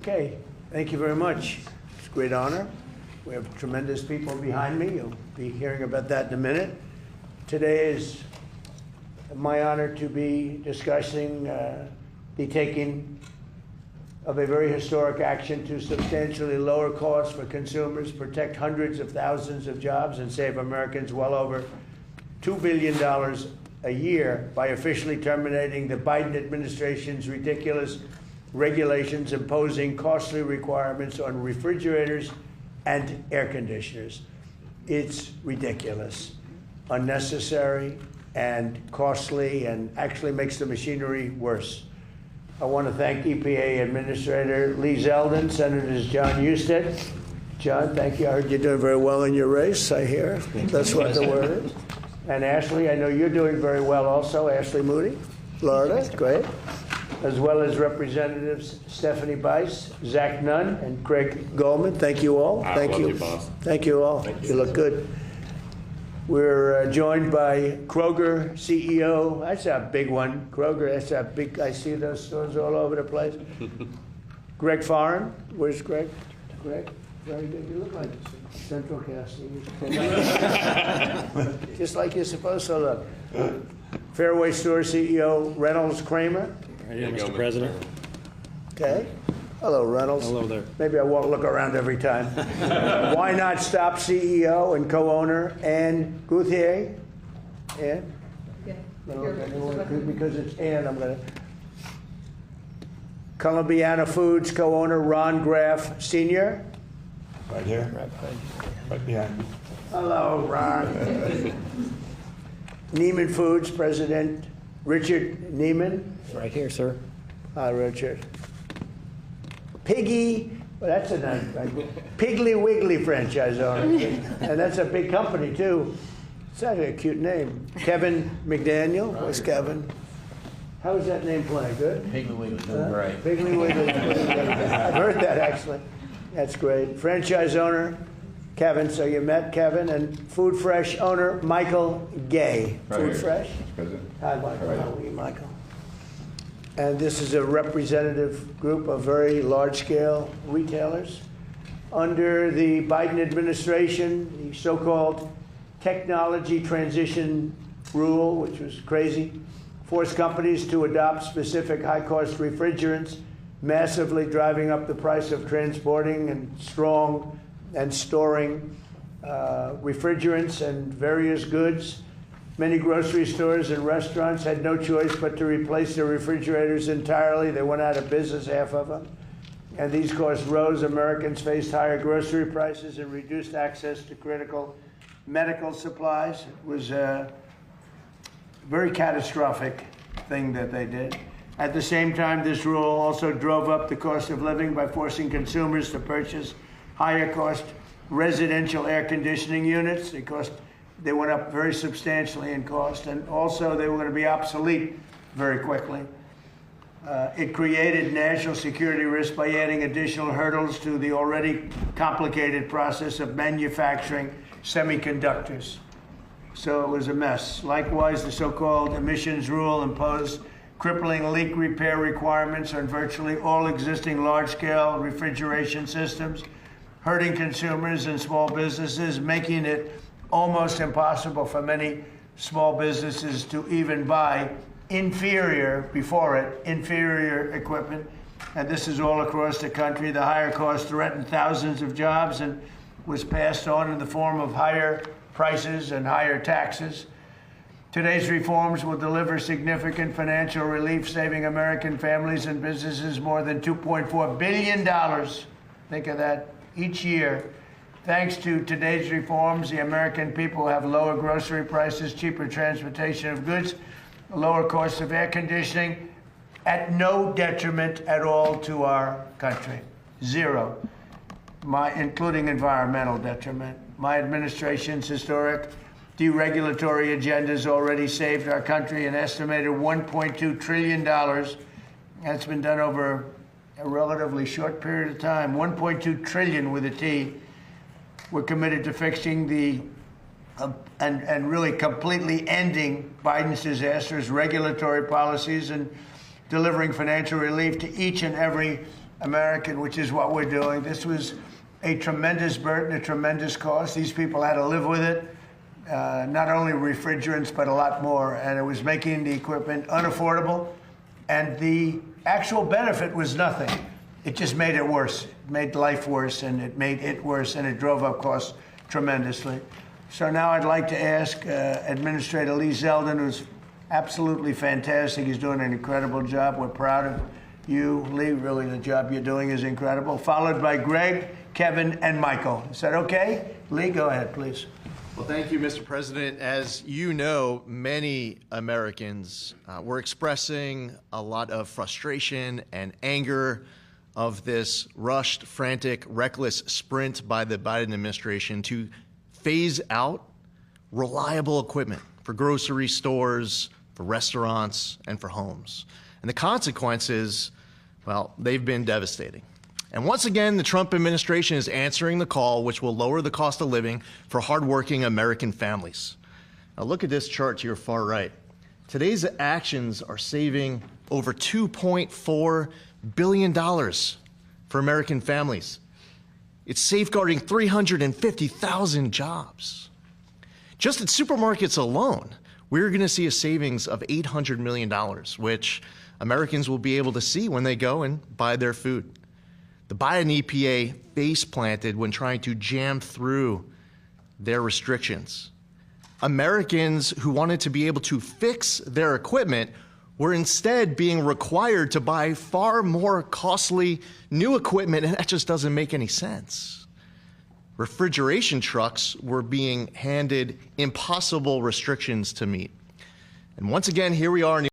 Okay, thank you very much. It's a great honor. We have tremendous people behind me. You'll be hearing about that in a minute. Today is my honor to be discussing the taking of a very historic action to substantially lower costs for consumers, protect hundreds of thousands of jobs, and save Americans well over $2 billion a year by officially terminating the Biden administration's ridiculous regulations imposing costly requirements on refrigerators and air conditioners. It's ridiculous, unnecessary, and costly, and actually makes the machinery worse. I want to thank EPA Administrator Lee Zeldin, Senators John Husted. John, thank you. I heard you're doing very well in your race, I hear. That's what the word is. And Ashley, I know you're doing very well also. Ashley Moody, Florida, great. As well as Representatives Stephanie Bice, Zach Nunn, and Craig Goldman. Thank you all. Thank you. Thank you all. You look good. We're joined by Kroger CEO. That's a big one. Kroger, that's a big, I see those stores all over the place. Greg Foran. Where's Greg? Greg? Very good. You look like Central Casting. Just like you're supposed to look. Fairway Store CEO Reynolds Kramer. Right here, Mr. President. Okay. Hello, Reynolds. Hello there. Maybe I won't look around every time. Why Not Stop CEO and co-owner Ann Guthier. Ann? Yeah. Because it's Ann, I'm going to. Columbiana Foods co-owner Ron Graff Sr. Right here. Right behind me. Hello, Ron. Neiman Foods President Richard Neiman. Right here, sir. Hi, Richard. Piggy, well, that's a nice, Piggly Wiggly franchise owner. And that's a big company, too. It's actually a cute name. Kevin McDaniel. Where's Kevin? How is that name playing? Good? Piggly Wiggly, doing great. Piggly Wiggly. I've heard that, actually. That's great. Franchise owner, Kevin. So you met Kevin. And Food Fresh owner, Michael Gay. Right Food here. Fresh? Hi, Michael. Right. How are you, Michael? And this is a representative group of very large-scale retailers. Under the Biden administration, the so-called technology transition rule, which was crazy, forced companies to adopt specific high-cost refrigerants, massively driving up the price of transporting and storing refrigerants and various goods. Many grocery stores and restaurants had no choice but to replace their refrigerators entirely. They went out of business, half of them. And these costs rose. Americans faced higher grocery prices and reduced access to critical medical supplies. It was a very catastrophic thing that they did. At the same time, this rule also drove up the cost of living by forcing consumers to purchase higher cost residential air conditioning units. They went up very substantially in cost, and also they were going to be obsolete very quickly. It created national security risk by adding additional hurdles to the already complicated process of manufacturing semiconductors. So it was a mess. Likewise, the so-called emissions rule imposed crippling leak repair requirements on virtually all existing large-scale refrigeration systems, hurting consumers and small businesses, making it almost impossible for many small businesses to even buy inferior equipment. And this is all across the country. The higher cost threatened thousands of jobs and was passed on in the form of higher prices and higher taxes. Today's reforms will deliver significant financial relief, saving American families and businesses more than $2.4 billion. Think of that, each year. Thanks to today's reforms, the American people have lower grocery prices, cheaper transportation of goods, lower costs of air conditioning, at no detriment at all to our country. Zero, including environmental detriment. My administration's historic deregulatory agenda has already saved our country an estimated $1.2 trillion. That's been done over a relatively short period of time. 1.2 trillion with a T. We're committed to fixing and really completely ending Biden's disastrous regulatory policies and delivering financial relief to each and every American, which is what we're doing. This was a tremendous burden, a tremendous cost. These people had to live with it, not only refrigerants, but a lot more. And it was making the equipment unaffordable. And the actual benefit was nothing. It just made it worse. It made life worse, and it made it worse, and it drove up costs tremendously. So now I'd like to ask Administrator Lee Zeldin, who's absolutely fantastic. He's doing an incredible job. We're proud of you, Lee. Really, the job you're doing is incredible. Followed by Greg, Kevin, and Michael. Is that okay? Lee, go ahead, please. Well, thank you, Mr. President. As you know, many Americans were expressing a lot of frustration and anger of this rushed, frantic, reckless sprint by the Biden administration to phase out reliable equipment for grocery stores, for restaurants, and for homes. And the consequences, well, they've been devastating. And once again, the Trump administration is answering the call, which will lower the cost of living for hardworking American families. Now look at this chart to your far right. Today's actions are saving over $2.4 billion for American families. It's safeguarding 350,000 jobs. Just at supermarkets alone, we're going to see a savings of $800 million, which Americans will be able to see when they go and buy their food. The Biden EPA face planted when trying to jam through their restrictions. Americans who wanted to be able to fix their equipment were instead being required to buy far more costly new equipment, and that just doesn't make any sense. Refrigeration trucks were being handed impossible restrictions to meet. And once again, here we are in the